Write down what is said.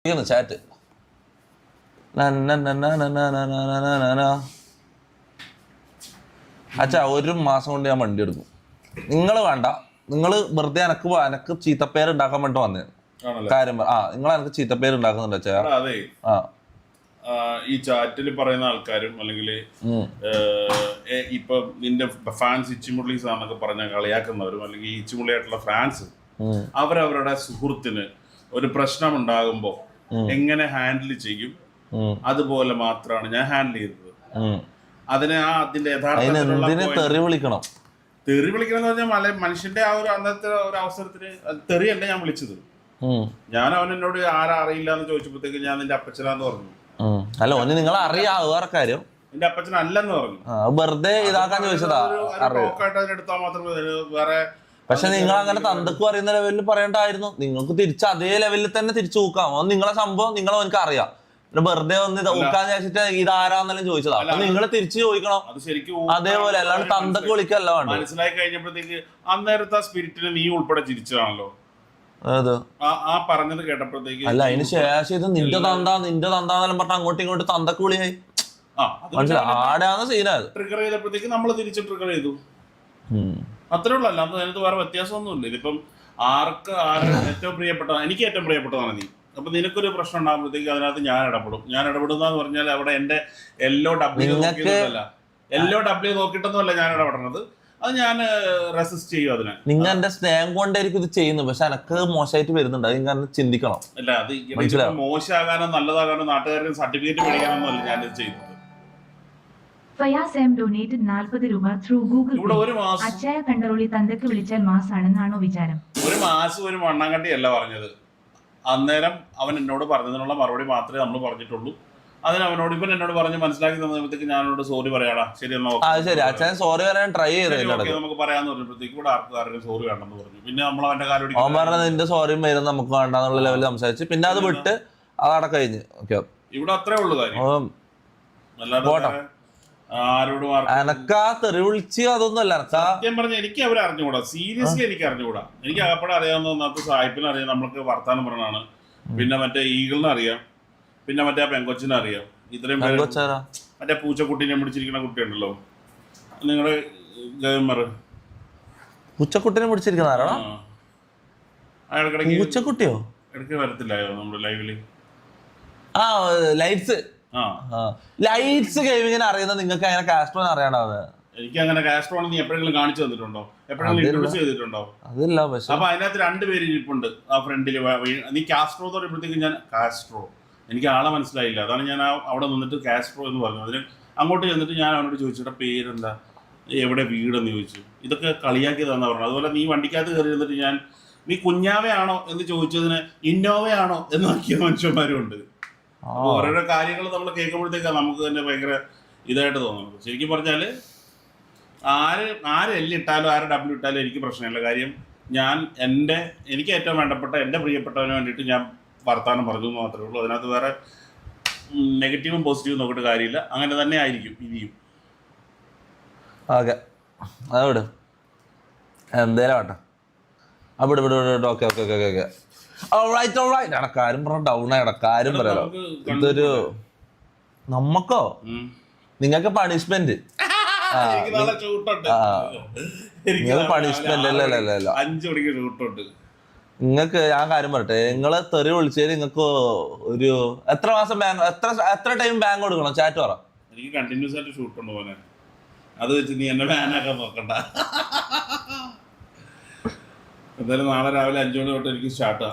Chat അച്ഛാ 1 മാസം കൊണ്ട് ഞാൻ വണ്ടി എടുക്കും. നിങ്ങൾ വേണ്ട, നിങ്ങൾ വെറുതെ എനക്ക് ചീത്തപ്പേര് ഉണ്ടാക്കാൻ വേണ്ടി വന്നേ കാര്യം. നിങ്ങൾ എനിക്ക് ചീത്തപ്പേര് ഉണ്ടാക്കുന്നുണ്ട് അച്ഛാ. ഈ ചാറ്റിൽ പറയുന്ന ആൾക്കാരും അല്ലെങ്കിൽ ഇപ്പൊ നിന്റെ ഫാൻസ് ഇച്ചിമുള്ളി സാന്നൊക്കെ പറഞ്ഞ കളിയാക്കുന്നവരും അല്ലെങ്കിൽ ഇച്ചിമുള്ളിയായിട്ടുള്ള ഫാൻസ് അവരവരുടെ സുഹൃത്തിന് ഒരു പ്രശ്നം ഉണ്ടാകുമ്പോ എങ്ങനെ ഹാൻഡിൽ ചെയ്യും അതുപോലെ മാത്രമാണ് ഞാൻ ഹാൻഡിൽ ചെയ്തത്. അതിനെ അതിന്റെ യഥാർത്ഥ തെറി വിളിക്കണം എന്ന് പറഞ്ഞാൽ മനുഷ്യന്റെ ആ ഒരു അന്നത്തെ ഒരു അവസരത്തിന് തെറിയല്ല ഞാൻ വിളിച്ചത്. ഞാൻ അവനോട് ആരാ അറിയില്ല എന്ന് ചോദിച്ചപ്പോഴത്തേക്ക് ഞാൻ നിന്റെ അപ്പച്ചനാന്ന് പറഞ്ഞു. അല്ല ഓന് നിങ്ങളെ അറിയാം വേറെ കാര്യം, എന്റെ അപ്പച്ചൻ അല്ലെന്ന് പറഞ്ഞു. വെറുതെ ഇതാക്കാൻ ചോദിച്ചതാ. എടുത്താൽ മാത്രമേ വേറെ. പക്ഷെ നിങ്ങൾ അങ്ങനെ തന്തക്ക് പറയുന്ന ലെവലിൽ പറയണ്ടായിരുന്നു. നിങ്ങൾക്ക് തിരിച്ച് അതേ ലെവലിൽ തന്നെ തിരിച്ചു നോക്കാം. നിങ്ങളെ സംഭവം നിങ്ങളെ എനിക്ക് അറിയാം. വെറുതെ ഒന്ന് നോക്കാന്ന് വെച്ചിട്ട് ഇതാരാന്നെല്ലാം ചോദിച്ചതാ. അപ്പൊ നിങ്ങൾ തിരിച്ചു ചോദിക്കണം അതേപോലെ, അല്ലാണ്ട് തന്തക്ക് വിളിക്കല്ല വേണ്ട. മനസ്സിലായി കഴിഞ്ഞപ്പോഴത്തേക്ക് അന്നേരത്തെ സ്പിരിറ്റിന് നീ ഉൾപ്പെടെ ചിരിച്ചതാണല്ലോ ആ പറഞ്ഞത് കേട്ടപ്പോഴത്തേക്ക്. അല്ല അതിന് ശേഷം ഇത് നിന്റെ തന്താന്നെല്ലാം പറഞ്ഞ അങ്ങോട്ടും ഇങ്ങോട്ടും തന്തക്ക് വിളിയായി. മനസ്സിലായി ആടാന്ന് സീനായത്. ട്രിഗർ ചെയ്തപ്പോഴത്തേക്ക് നമ്മൾ തിരിച്ച് ട്രിഗർ ചെയ്തു, അത്രേ ഉള്ളൂ. അല്ലാതെ അതിനകത്ത് വേറെ വ്യത്യാസമൊന്നുമില്ല. ഇതിപ്പം ആർക്ക് ഏറ്റവും പ്രിയപ്പെട്ടതാണ്, എനിക്ക് ഏറ്റവും പ്രിയപ്പെട്ടതാണ് നീ. അപ്പൊ നിനക്കൊരു പ്രശ്നം ഉണ്ടാകുമ്പോഴത്തേക്ക് അതിനകത്ത് ഞാൻ ഇടപെടുന്ന പറഞ്ഞാൽ അവിടെ എന്റെ എല്ലോ ഡബ്ല്യൂ നോക്കിയിട്ടൊന്നുമല്ല ഞാൻ ഇടപെടുന്നത്. അത് ഞാൻ റെസിസ്റ്റ് ചെയ്യും അതിനെ. നിങ്ങൾ എന്റെ സ്നേഹം കൊണ്ടായിരിക്കും ഇത് ചെയ്യുന്നു, പക്ഷെ എനക്ക് മോശമായിട്ട് വരുന്നുണ്ട്. അത് നിങ്ങൾ ചിന്തിക്കണം. അല്ല അത് മോശമാകാനോ നല്ലതാകാനോ നാട്ടുകാർക്ക് സർട്ടിഫിക്കറ്റ് മേടിക്കാനൊന്നും അല്ല ഞാനിത് ചെയ്യുന്നത്. ഫയാസ് എം ഡൊനേറ്റഡ് 40 രൂപ ത്രൂ ഗൂഗിൾ. അച്ചായ കണ്ടറോളി തന്തക്ക് വിളിച്ചാൽ മാസ് ആണെന്നാണോ വിചാരം? ഒരു മാസം ഒരു മണ്ണാങ്കട്ടിയല്ല പറഞ്ഞത്. അന്നേരം അവൻ എന്നോട് പറഞ്ഞതിനുള്ള മറുപടി മാത്രമേ നമ്മൾ പറഞ്ഞിട്ടുള്ളൂ. അതിന് അവനോട് ഇവൻ എന്നോട് പറഞ്ഞ് മനസ്സിലാക്കി തന്നപ്പോഴത്തേക്ക് ഞാനോട് സോറി പറയാടാ ശരി അച്ഛൻ സോറി പറയാൻ ട്രൈ ചെയ്ത് നമുക്ക് പറയാന്ന് പറഞ്ഞപ്പോഴത്തേക്ക് ഇവിടെ ആർക്കും സോറി വേണ്ടെന്ന് പറഞ്ഞു. പിന്നെ നമ്മൾ അവന്റെ കാര്യം നിന്റെ സോറിയും വരുന്ന നമുക്ക് വേണ്ടെന്നുള്ള ലെവലിൽ സംസാരിച്ച് പിന്നെ അത് വിട്ട് അതവിടെ കഴിഞ്ഞ് ഇവിടെ അത്രേ ഉള്ളു കാര്യം. അല്ലാതെ ആരോടും എനക്കാ തെറി വിളിച്ച് അതൊന്നും അല്ല. സത്യം പറഞ്ഞ എനിക്ക് അവരെ അറിഞ്ഞുകൂടാ, സീരിയസ്ലി എനിക്ക് അറിഞ്ഞുകൂടാ. എനിക്ക് അകപ്പെടെ അറിയാവുന്ന ഒന്നാമത്തെ സായിപ്പിനെ അറിയാം, നമ്മൾക്ക് വർത്താനം പറഞ്ഞാണ്. പിന്നെ മറ്റേ ഈഗിളിനെ അറിയാം, പിന്നെ മറ്റേ ആ പെങ്കൊച്ചിനെ അറിയാം. ഇത്രയും മറ്റേ പൂച്ചക്കുട്ടീനെ പിടിച്ചിരിക്കുന്ന കുട്ടിയുണ്ടല്ലോ നിങ്ങളുടെ ഗെയിമർ. പൂച്ചക്കുട്ടിനെ പിടിച്ചിരിക്കുന്ന ആരാണോ? പൂച്ചക്കുട്ടിയോ? ഇടയ്ക്ക് വരത്തില്ലായോ നമ്മുടെ ലൈവില്? ലൈറ്റ്സ് ഗെയിമിങ്ങിനെ അറിയുന്ന നിങ്ങൾക്ക് അങ്ങനെ കാസ്ട്രോനെ അറിയാണ്ടാവുന്നത്? എനിക്ക് അങ്ങനെ കാസ്ട്രോനെ നീ എപ്പോഴെങ്കിലും കാണിച്ചു തന്നിട്ടുണ്ടോ? എപ്പോഴെങ്കിലും ഇൻട്രൊഡ്യൂസ് ചെയ്തിട്ടുണ്ടോ? അതില്ല. പക്ഷെ അപ്പൊ അതിനകത്ത് 2 പേര് ഇരിപ്പുണ്ട് ആ ഫ്രണ്ടില്. നീ കാസ്ട്രോ എന്ന് പറയുമ്പോഴത്തേക്കും ഞാൻ കാസ്ട്രോ, എനിക്ക് ആളെ മനസ്സിലായില്ല. അതാണ് ഞാൻ അവിടെ നിന്നിട്ട് കാസ്ട്രോ എന്ന് പറഞ്ഞു. അതിന് അങ്ങോട്ട് ചെന്നിട്ട് ഞാൻ അവനോട് ചോദിച്ചിട്ട് പേരെന്താ, എവിടെ വീടെന്ന് ചോദിച്ചു. ഇതൊക്കെ കളിയാക്കിയതാണെന്ന് പറഞ്ഞു. അതുപോലെ നീ വണ്ടിക്കകത്ത് കയറി ഇരുന്നിട്ട് ഞാൻ നീ കുഞ്ഞാവയാണോ എന്ന് ചോദിച്ചതിന് ഇന്നോവയാണോ എന്ന് നോക്കിയ മനുഷ്യന്മാരും ഉണ്ട്. ഓരോരോ കാര്യങ്ങൾ നമ്മൾ കേൾക്കുമ്പോഴത്തേക്കാണ് നമുക്ക് തന്നെ ഭയങ്കര ഇതായിട്ട് തോന്നുന്നത്. ശരിക്കും പറഞ്ഞാല് ആര് എല്ല് ഇട്ടാലും ആര് ഡബ്ല്യൂ ഇട്ടാലും എനിക്ക് പ്രശ്നമില്ല. കാര്യം ഞാൻ എനിക്ക് ഏറ്റവും വേണ്ടപ്പെട്ട എൻ്റെ പ്രിയപ്പെട്ടവന് വേണ്ടിയിട്ട് ഞാൻ വർത്താനം പറഞ്ഞു എന്ന് മാത്രമേ ഉള്ളൂ. അതിനകത്ത് വേറെ നെഗറ്റീവും പോസിറ്റീവും നോക്കിയിട്ട് കാര്യമില്ല. അങ്ങനെ തന്നെ ആയിരിക്കും ഇനിയും. ഓക്കെ അതോട് എന്തേലും ആട്ടെ. അവിടെ ഓക്കെ ഓക്കെ ഓക്കെ ഓക്കെ ഇടക്കാരും പറഞ്ഞ ഡൗൺ ഇടക്കാരും പറയാലോ. ഇതൊരു നമ്മക്കോ നിങ്ങൾക്ക് പണിഷ്മെന്റ് പണിഷ്മെന്റ് അല്ലല്ലോ. 5 മണിക്ക് ഷൂട്ടുണ്ട് നിങ്ങൾക്ക്. ഞാൻ കാര്യം പറയട്ടെ, നിങ്ങള് തെറി വിളിച്ചതിൽ നിങ്ങൾക്ക് ഒരു എത്ര ടൈം ബാങ്ക് കൊടുക്കണം? ചാറ്റ് പറ. എനിക്ക് കണ്ടിന്യൂസ് ആയിട്ട് ഷൂട്ടുണ്ട് പോലെ. അത് വെച്ച് നീ എന്നെ ബാനാക്കാൻ നോക്കണ്ട. എന്തായാലും നാളെ രാവിലെ 5 മണി തൊട്ട് എനിക്ക് സ്റ്റാർട്ടാ.